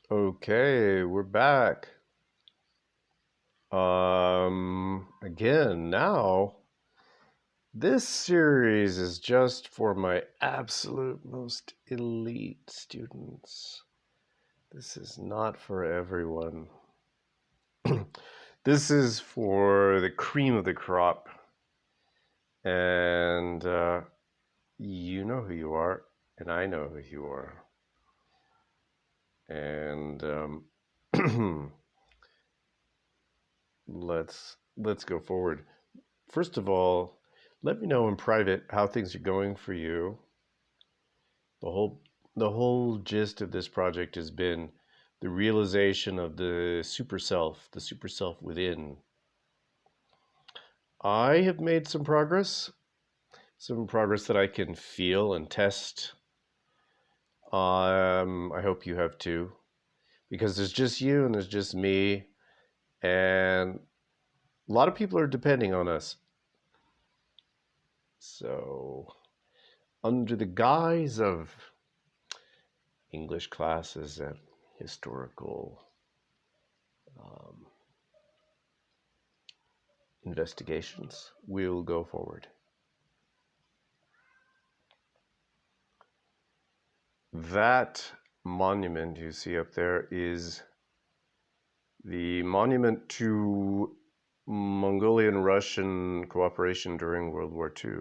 Okay, we're back. Again, now, this series is just for my absolute most elite students. This is not for everyone. This is for the cream of the crop. And you know who you are, and I know who you are. And let's go forward. First of all, let me know in private how things are going for you. The whole gist of this project has been the realization of the super self within. I have made some progress that I can feel and test. I hope you have too, because there's just you and there's just me, and a lot of people are depending on us. So, under the guise of English classes and historical investigations, we'll go forward. That monument you see up there is the monument to Mongolian-Russian cooperation during World War II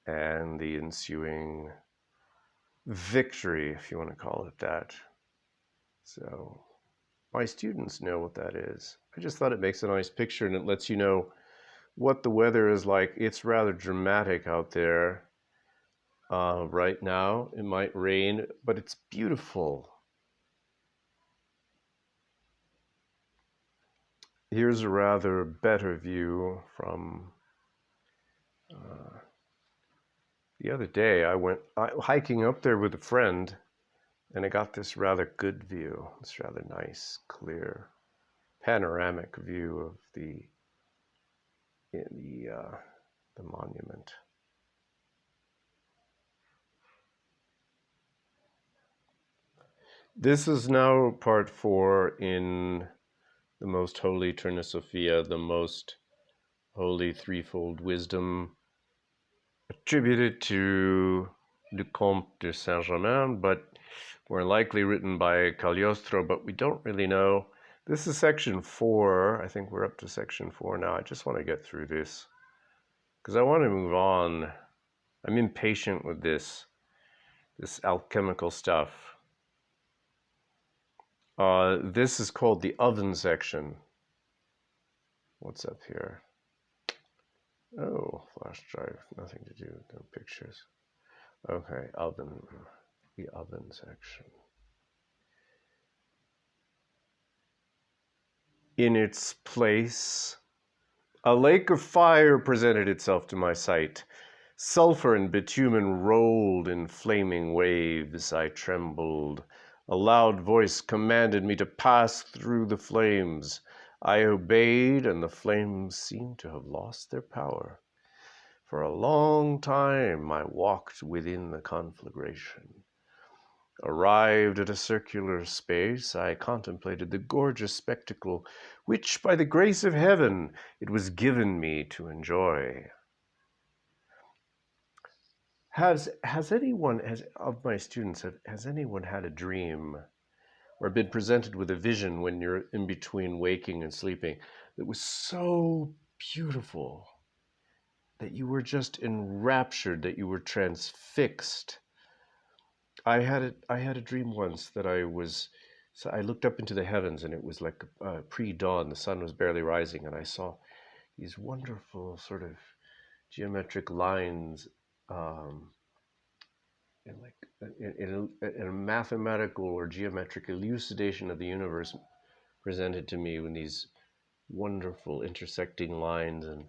and the ensuing victory, if you want to call it that. So my students know what that is. I just thought it makes a nice picture, and it lets you know what the weather is like. It's rather dramatic out there right now. It might rain, but it's beautiful. Here's a rather better view from the other day. I went hiking up there with a friend, and I got this rather good view. This rather nice, clear, panoramic view of the monument. This is now part 4 in the most holy Trinosophia, the most holy threefold wisdom attributed to the Comte de St. Germain, but more likely written by Cagliostro, but we don't really know. This is section 4. I think we're up to section 4 now. I just want to get through this because I want to move on. I'm impatient with this alchemical stuff. This is called the oven section. What's up here? Oh, flash drive, nothing to do, no pictures. Okay, oven, the oven section. In its place, a lake of fire presented itself to my sight. Sulfur and bitumen rolled in flaming waves. I trembled. A loud voice commanded me to pass through the flames. I obeyed, and the flames seemed to have lost their power. For a long time I walked within the conflagration. Arrived at a circular space, I contemplated the gorgeous spectacle which, by the grace of heaven, it was given me to enjoy. Has anyone, of my students, has anyone had a dream or been presented with a vision when you're in between waking and sleeping that was so beautiful that you were just enraptured, that you were transfixed? I had a dream once that so I looked up into the heavens, and it was like pre-dawn. The sun was barely rising, and I saw these wonderful sort of geometric lines, um, and like in a mathematical or geometric elucidation of the universe presented to me in these wonderful intersecting lines, and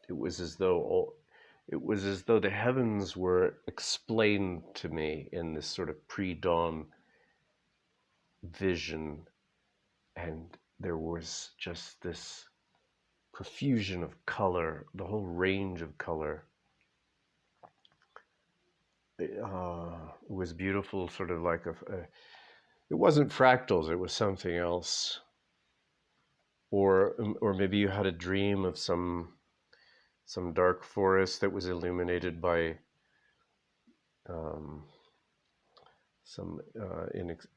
it was as though the heavens were explained to me in this sort of pre-dawn vision, and there was just this profusion of color, the whole range of color. It was beautiful, sort of like it wasn't fractals, it was something else. Or maybe you had a dream of some dark forest that was illuminated by um, some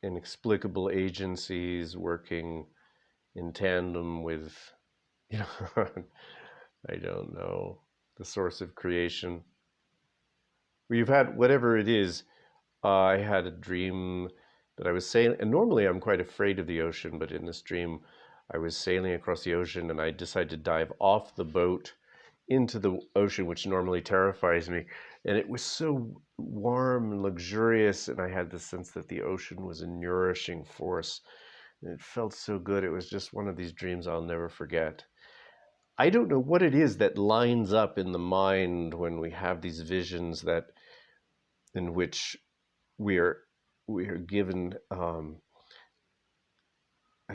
inexplicable agencies working in tandem with, you know, I don't know, the source of creation. Well, you've had whatever it is. I had a dream that I was sailing, and normally I'm quite afraid of the ocean, but in this dream, I was sailing across the ocean and I decided to dive off the boat into the ocean, which normally terrifies me. And it was so warm and luxurious, and I had the sense that the ocean was a nourishing force. And it felt so good. It was just one of these dreams I'll never forget. I don't know what it is that lines up in the mind when we have these visions that in which we are given a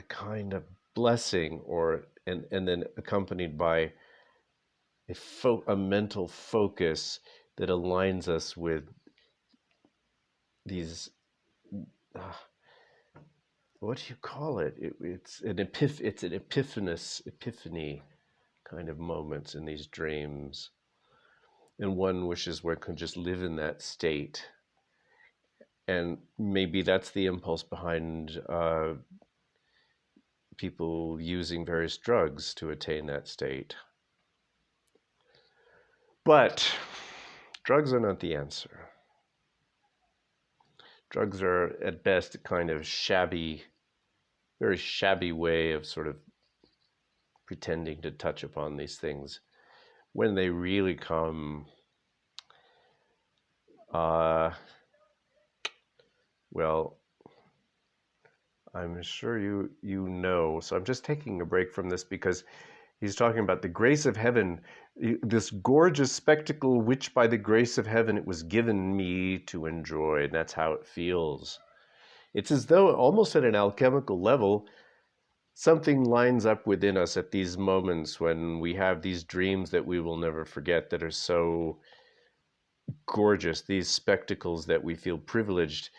kind of blessing, or and then accompanied by a mental focus that aligns us with these uh, what do you call it? It's an epiphany kind of moments in these dreams, and one wishes one could just live in that state. And maybe that's the impulse behind people using various drugs to attain that state. But drugs are not the answer. Drugs are at best a kind of shabby, very shabby way of sort of pretending to touch upon these things. When they really come, well, I'm sure you know. So I'm just taking a break from this because he's talking about the grace of heaven, this gorgeous spectacle which by the grace of heaven it was given me to enjoy. And that's how it feels. It's as though almost at an alchemical level, something lines up within us at these moments when we have these dreams that we will never forget, that are so gorgeous, these spectacles that we feel privileged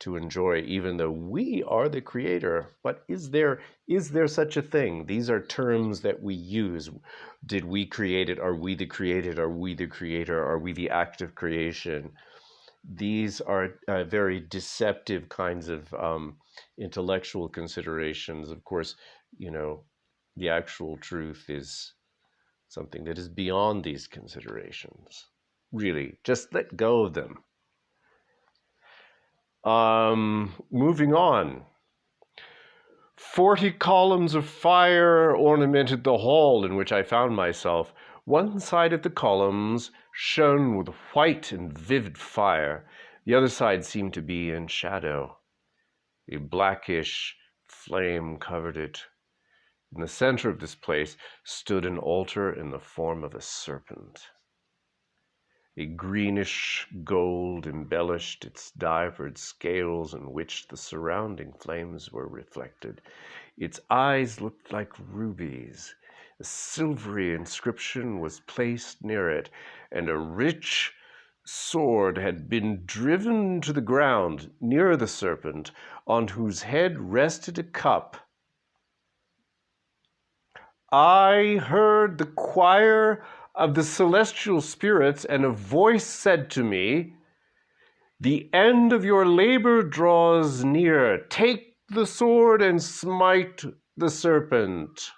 to enjoy, even though we are the creator. But is there such a thing? These are terms that we use. Did we create it? Are we the created? Are we the creator? Are we the act of creation? These are very deceptive kinds of intellectual considerations. Of course, you know, the actual truth is something that is beyond these considerations. Really, just let go of them. Moving on. 40 columns of fire ornamented the hall in which I found myself. One side of the columns shone with white and vivid fire. The other side seemed to be in shadow. A blackish flame covered it. In the center of this place stood an altar in the form of a serpent. A greenish gold embellished its divers scales in which the surrounding flames were reflected. Its eyes looked like rubies. A silvery inscription was placed near it, and a rich sword had been driven to the ground near the serpent, on whose head rested a cup. I heard the choir of the celestial spirits, and a voice said to me, "The end of your labor draws near. Take the sword and smite the serpent."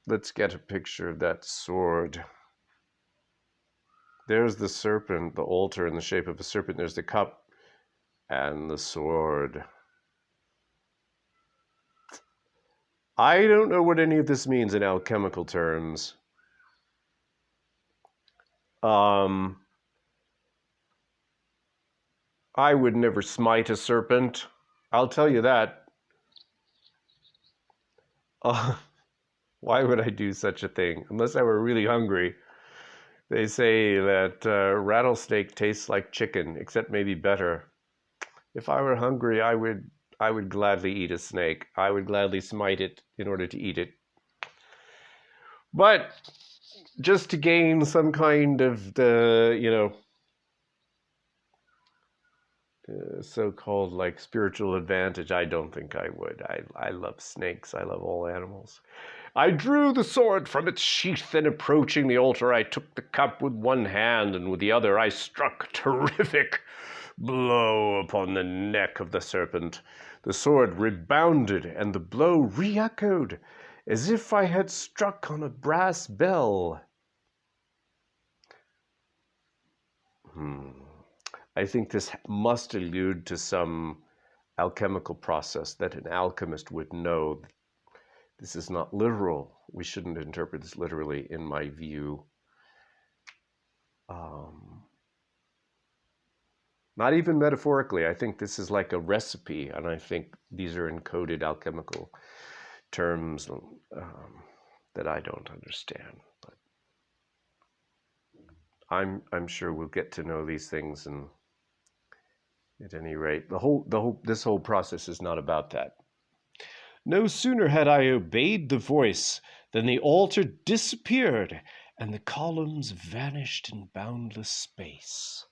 Let's get a picture of that sword. There's the serpent, the altar in the shape of a serpent. There's the cup and the sword. I don't know what any of this means in alchemical terms. I would never smite a serpent. I'll tell you that. Why would I do such a thing? Unless I were really hungry. They say that rattlesnake tastes like chicken, except maybe better. If I were hungry, I would gladly eat a snake. I would gladly smite it in order to eat it. But just to gain some kind of so-called like spiritual advantage. I don't think I would. I love snakes. I love all animals. I drew the sword from its sheath, and approaching the altar, I took the cup with one hand, and with the other I struck a terrific blow upon the neck of the serpent. The sword rebounded, and the blow re-echoed, as if I had struck on a brass bell. I think this must allude to some alchemical process that an alchemist would know. This is not literal. We shouldn't interpret this literally, in my view. Not even metaphorically. I think this is like a recipe, and I think these are encoded alchemical terms that I don't understand. But I'm sure we'll get to know these things, and at any rate, this whole process is not about that. No sooner had I obeyed the voice than the altar disappeared, and the columns vanished in boundless space.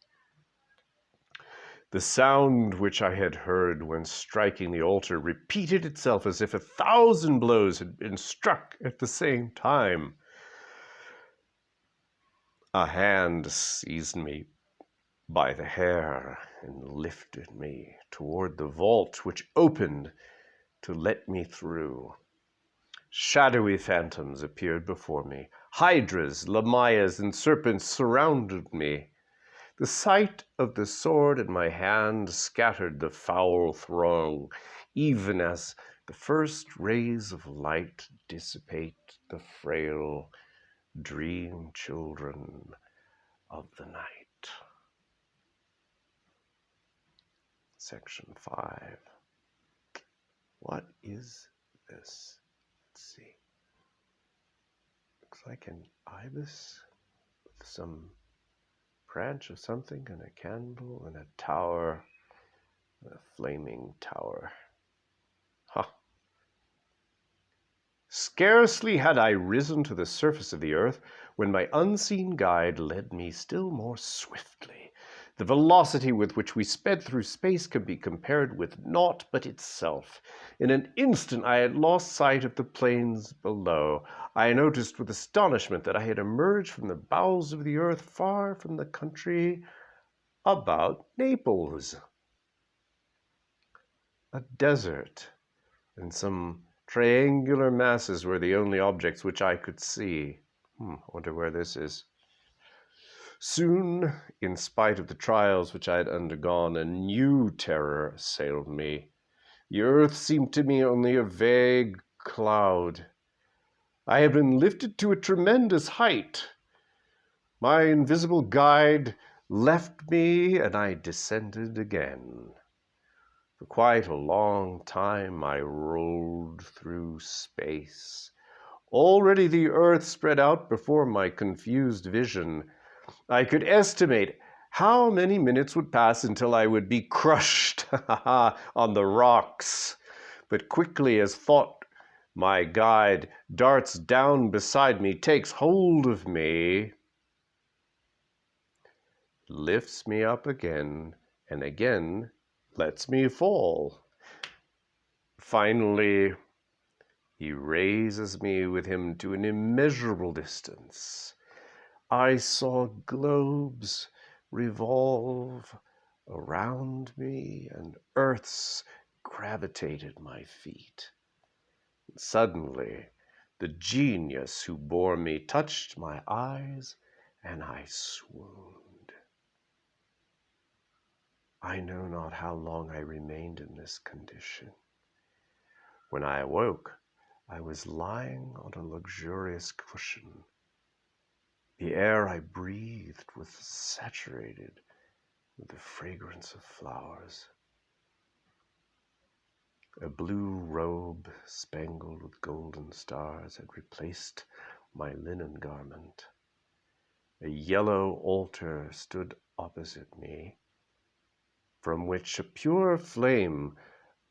The sound which I had heard when striking the altar repeated itself as if 1,000 blows had been struck at the same time. A hand seized me by the hair and lifted me toward the vault, which opened to let me through. Shadowy phantoms appeared before me. Hydras, lamaias, and serpents surrounded me. The sight of the sword in my hand scattered the foul throng, even as the first rays of light dissipate the frail dream children of the night. Section 5. What is this? Let's see. Looks like an ibis with some branch of something and a candle and a tower, a flaming tower. Ha! Scarcely had I risen to the surface of the earth when my unseen guide led me still more swiftly. The velocity with which we sped through space can be compared with naught but itself. In an instant I had lost sight of the plains below. I noticed with astonishment that I had emerged from the bowels of the earth, far from the country about Naples. A desert and some triangular masses were the only objects which I could see. I wonder where this is. Soon, in spite of the trials which I had undergone, a new terror assailed me. The earth seemed to me only a vague cloud. I had been lifted to a tremendous height. My invisible guide left me, and I descended again. For quite a long time I rolled through space. Already the earth spread out before my confused vision. I could estimate how many minutes would pass until I would be crushed on the rocks. But quickly as thought, my guide darts down beside me, takes hold of me, lifts me up again, and again lets me fall. Finally, he raises me with him to an immeasurable distance. I saw globes revolve around me, and earths gravitated my feet. Suddenly, the genius who bore me touched my eyes, and I swooned. I know not how long I remained in this condition. When I awoke, I was lying on a luxurious cushion. The air I breathed was saturated with the fragrance of flowers. A blue robe spangled with golden stars had replaced my linen garment. A yellow altar stood opposite me, from which a pure flame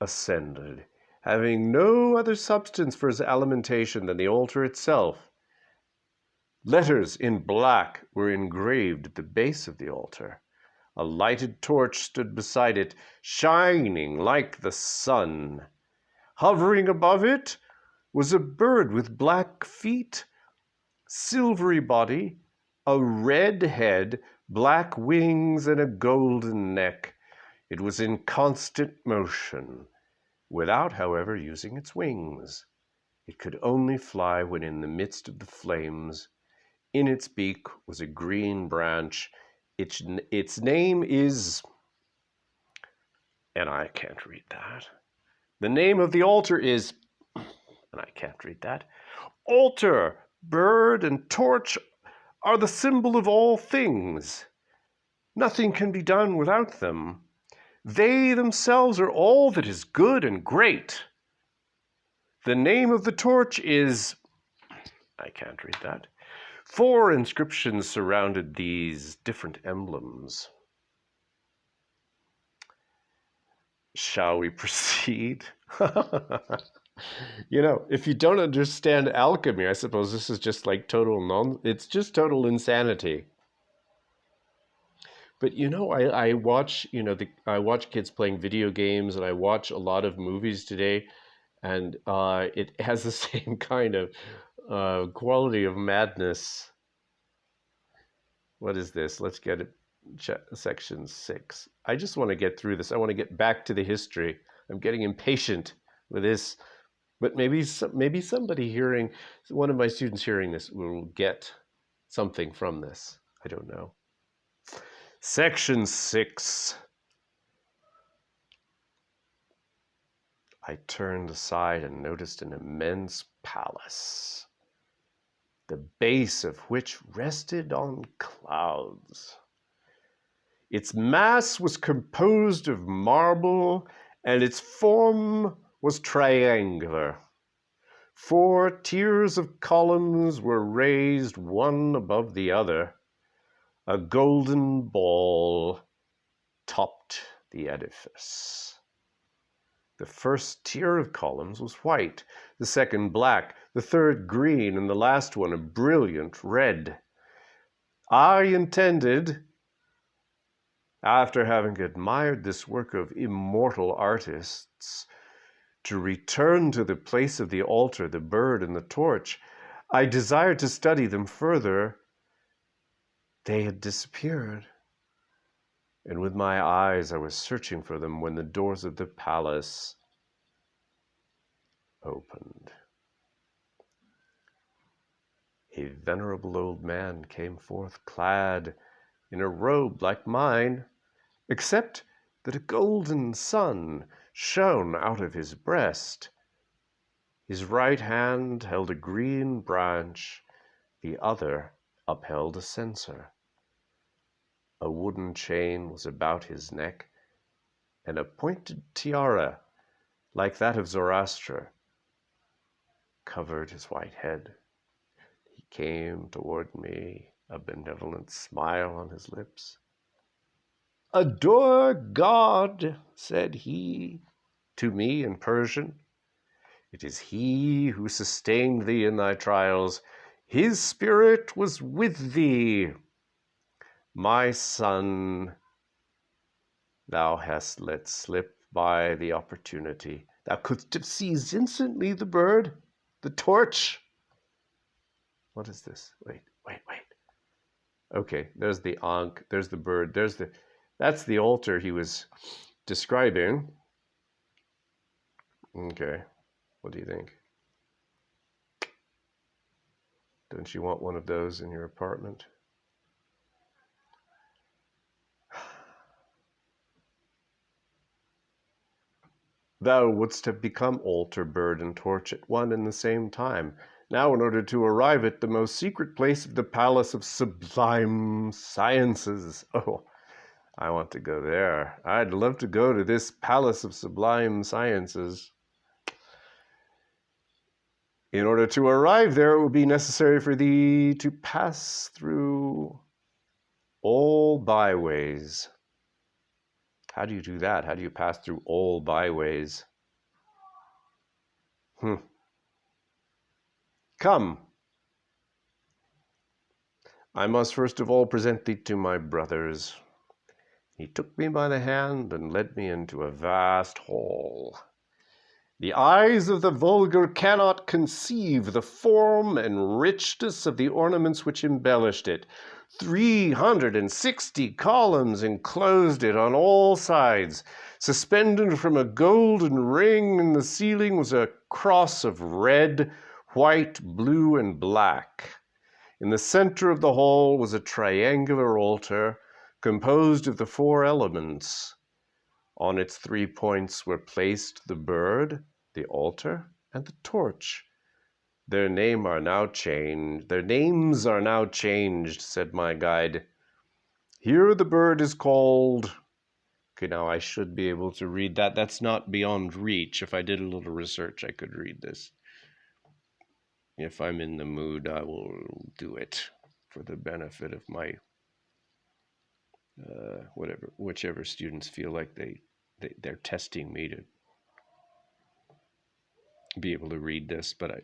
ascended, having no other substance for its alimentation than the altar itself. Letters in black were engraved at the base of the altar. A lighted torch stood beside it, shining like the sun. Hovering above it was a bird with black feet, silvery body, a red head, black wings, and a golden neck. It was in constant motion, without, however, using its wings. It could only fly when in the midst of the flames. In its beak was a green branch. Its name is... and I can't read that. The name of the altar is... and I can't read that. Altar, bird, and torch are the symbol of all things. Nothing can be done without them. They themselves are all that is good and great. The name of the torch is... I can't read that. 4 inscriptions surrounded these different emblems. Shall we proceed? You know, if you don't understand alchemy, I suppose this is just like it's just total insanity. But you know, I watch, I watch kids playing video games, and I watch a lot of movies today, and it has the same kind of quality of madness. What is this? Let's get it. Section 6. I just want to get through this. I want to get back to the history. I'm getting impatient with this, but maybe somebody hearing, one of my students hearing this will get something from this. I don't know. Section 6. I turned aside and noticed an immense palace, the base of which rested on clouds. Its mass was composed of marble, and its form was triangular. 4 tiers of columns were raised one above the other. A golden ball topped the edifice. The first tier of columns was white, the second black, the third green, and the last one a brilliant red. I intended, after having admired this work of immortal artists, to return to the place of the altar, the bird, and the torch. I desired to study them further. They had disappeared, and with my eyes I was searching for them when the doors of the palace opened. A venerable old man came forth clad in a robe like mine, except that a golden sun shone out of his breast. His right hand held a green branch, the other upheld a censer. A wooden chain was about his neck, and a pointed tiara, like that of Zoroaster, covered his white head. He came toward me, a benevolent smile on his lips. "Adore God," said he to me in Persian. "It is he who sustained thee in thy trials. His spirit was with thee. My son, thou hast let slip by the opportunity. Thou couldst have seized instantly the bird, the torch." What is this? Wait. Okay, there's the ankh, there's the bird, that's the altar he was describing. Okay, what do you think? Don't you want one of those in your apartment? Thou wouldst have become altar, bird, and torch at one and the same time. Now, in order to arrive at the most secret place of the palace of sublime sciences. Oh, I want to go there. I'd love to go to this palace of sublime sciences. In order to arrive there, it will be necessary for thee to pass through all byways. How do you do that? How do you pass through all byways? Come. I must first of all present thee to my brothers. He took me by the hand and led me into a vast hall. The eyes of the vulgar cannot conceive the form and richness of the ornaments which embellished it. 360 columns enclosed it on all sides. Suspended from a golden ring in the ceiling was a cross of red, white, blue, and black. In the center of the hall was a triangular altar composed of the 4 elements. On its 3 points were placed the bird, the altar, and the torch. Their names are now changed, said my guide. Here the bird is called... Okay, now I should be able to read that. That's not beyond reach. If I did a little research, I could read this. If I'm in the mood, I will do it for the benefit of my whichever students feel like they're testing me to be able to read this, but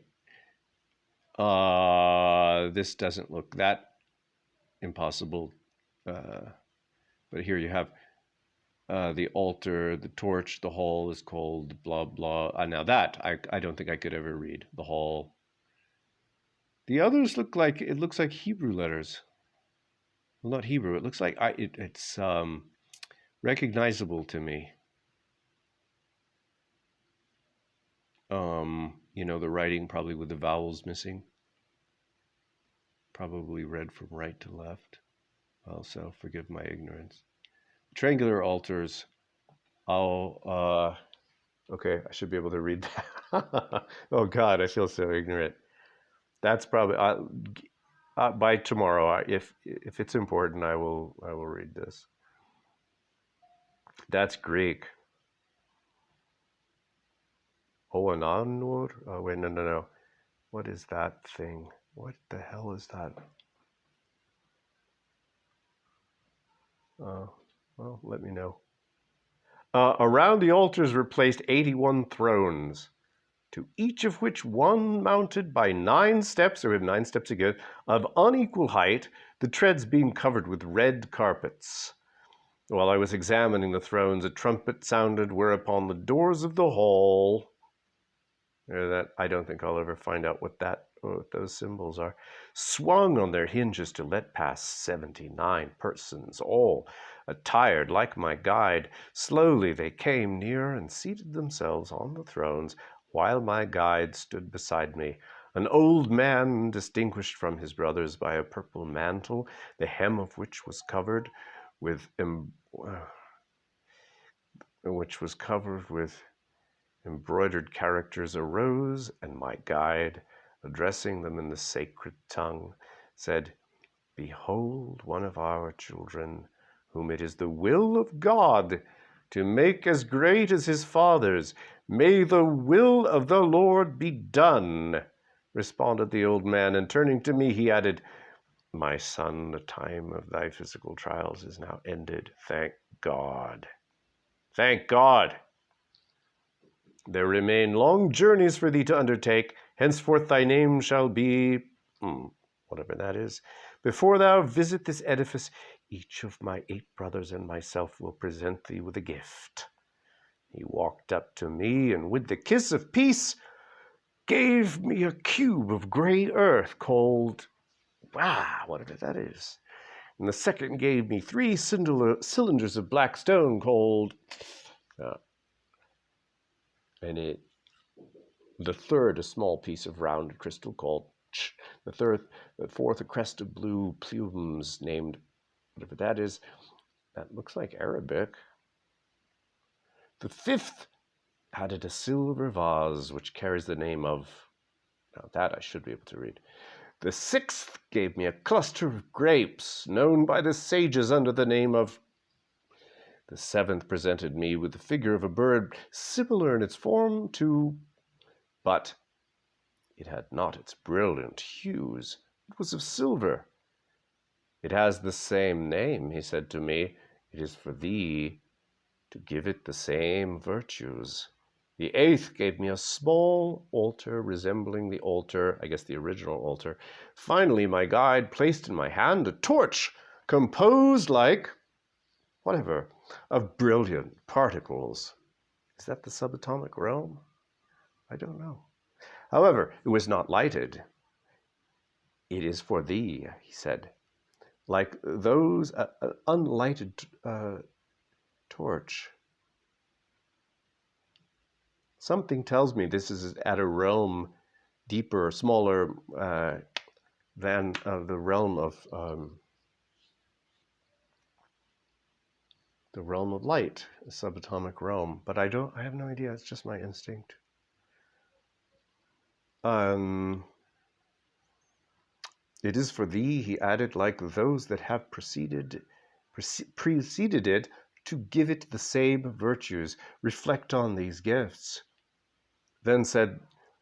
this doesn't look that impossible. But here you have the altar, the torch, the hall is called blah blah. Now that I don't think I could ever read the hall. The others looks like Hebrew letters. Well, not Hebrew. It looks like it's recognizable to me. The writing probably with the vowels missing. Probably read from right to left. Also, forgive my ignorance. Triangular altars. Okay, I should be able to read that. Oh God, I feel so ignorant. That's probably by tomorrow. If it's important, I will read this. That's Greek. Oananur? Oh wait, no. What is that thing? What the hell is that? Well, let me know. Around the altars were placed 81 thrones, to each of which one mounted by 9 steps, or 9 steps again, of unequal height, the treads being covered with red carpets. While I was examining the thrones, a trumpet sounded, whereupon the doors of the hall, that I don't think I'll ever find out what those symbols are, swung on their hinges to let pass 79 persons, all attired like my guide. Slowly they came near and seated themselves on the thrones, while my guide stood beside me, an old man distinguished from his brothers by a purple mantle, the hem of which was covered with embroidered characters, arose, and my guide, addressing them in the sacred tongue, said, "Behold one of our children, whom it is the will of God to make as great as his fathers. May the will of the Lord be done," responded the old man, and turning to me, he added, "My son, the time of thy physical trials is now ended. Thank God. Thank God. There remain long journeys for thee to undertake. Henceforth thy name shall be, whatever that is. Before thou visit this edifice, each of my 8 brothers and myself will present thee with a gift." He walked up to me, and with the kiss of peace, gave me a cube of gray earth called, whatever that is. And the second gave me 3 cylinders of black stone called, the third, a small piece of round crystal called Ch. The fourth, a crest of blue plumes named, whatever that is. That looks like Arabic. The 5th added a silver vase which carries the name of, now that I should be able to read. The 6th gave me a cluster of grapes known by the sages under the name of. The 7th presented me with the figure of a bird similar in its form to, but it had not its brilliant hues. It was of silver. "It has the same name," he said to me. "It is for thee to give it the same virtues." The 8th gave me a small altar resembling the altar, I guess the original altar. Finally, my guide placed in my hand a torch composed like whatever, of brilliant particles. Is that the subatomic realm? I don't know. However, it was not lighted. It is for thee, he said, like those unlighted torch. Something tells me this is at a realm deeper, smaller than the realm of light, a subatomic realm. But I have no idea. It's just my instinct. It is for thee, he added, like those that have preceded it, to give it the same virtues. Reflect on these gifts. Then said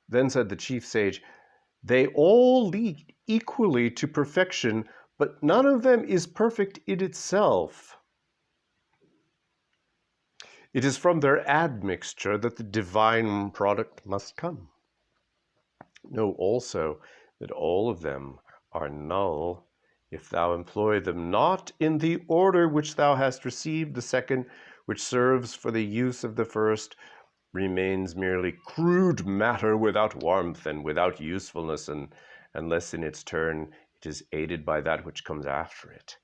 the chief sage, they all lead equally to perfection, but none of them is perfect in itself. It is from their admixture that the divine product must come. Know also that all of them are null if thou employ them not in the order which thou hast received. The second, which serves for the use of the first, remains merely crude matter without warmth and without usefulness, unless in its turn it is aided by that which comes after it.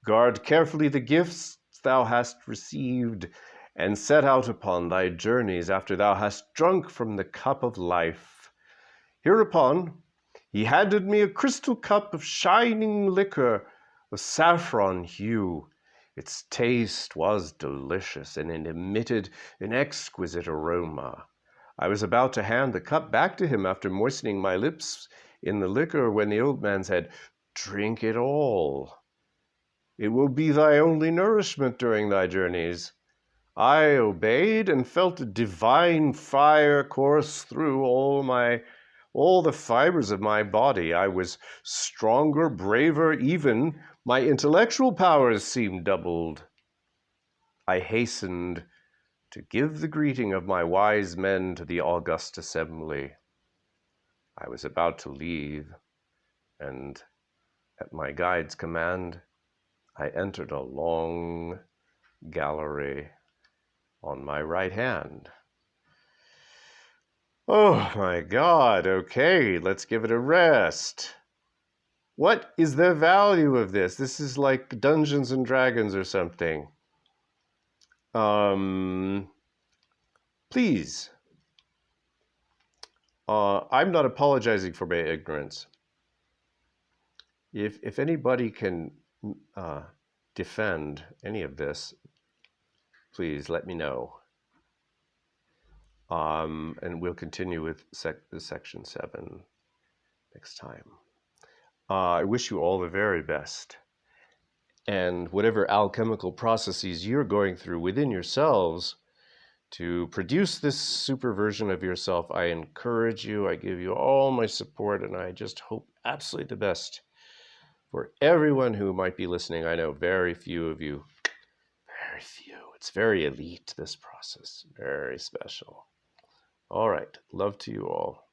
Guard carefully the gifts thou hast received, and set out upon thy journeys after thou hast drunk from the cup of life. Hereupon he handed me a crystal cup of shining liquor of saffron hue. Its taste was delicious, and it emitted an exquisite aroma. I was about to hand the cup back to him after moistening my lips in the liquor, when the old man said, "Drink it all. It will be thy only nourishment during thy journeys." I obeyed, and felt a divine fire course through all the fibers of my body. I was stronger, braver, even my intellectual powers seemed doubled. I hastened to give the greeting of my wise men to the august assembly. I was about to leave, and at my guide's command, I entered a long gallery on my right hand. Oh my God, okay, let's give it a rest. What is the value of this? This is like Dungeons and Dragons or something. Please, I'm not apologizing for my ignorance. If anybody can defend any of this, please let me know. And we'll continue with section 7 next time. I wish you all the very best. And whatever alchemical processes you're going through within yourselves to produce this super version of yourself, I encourage you, I give you all my support, and I just hope absolutely the best for everyone who might be listening. I know very few of you, very few. It's very elite, this process, very special. All right, love to you all.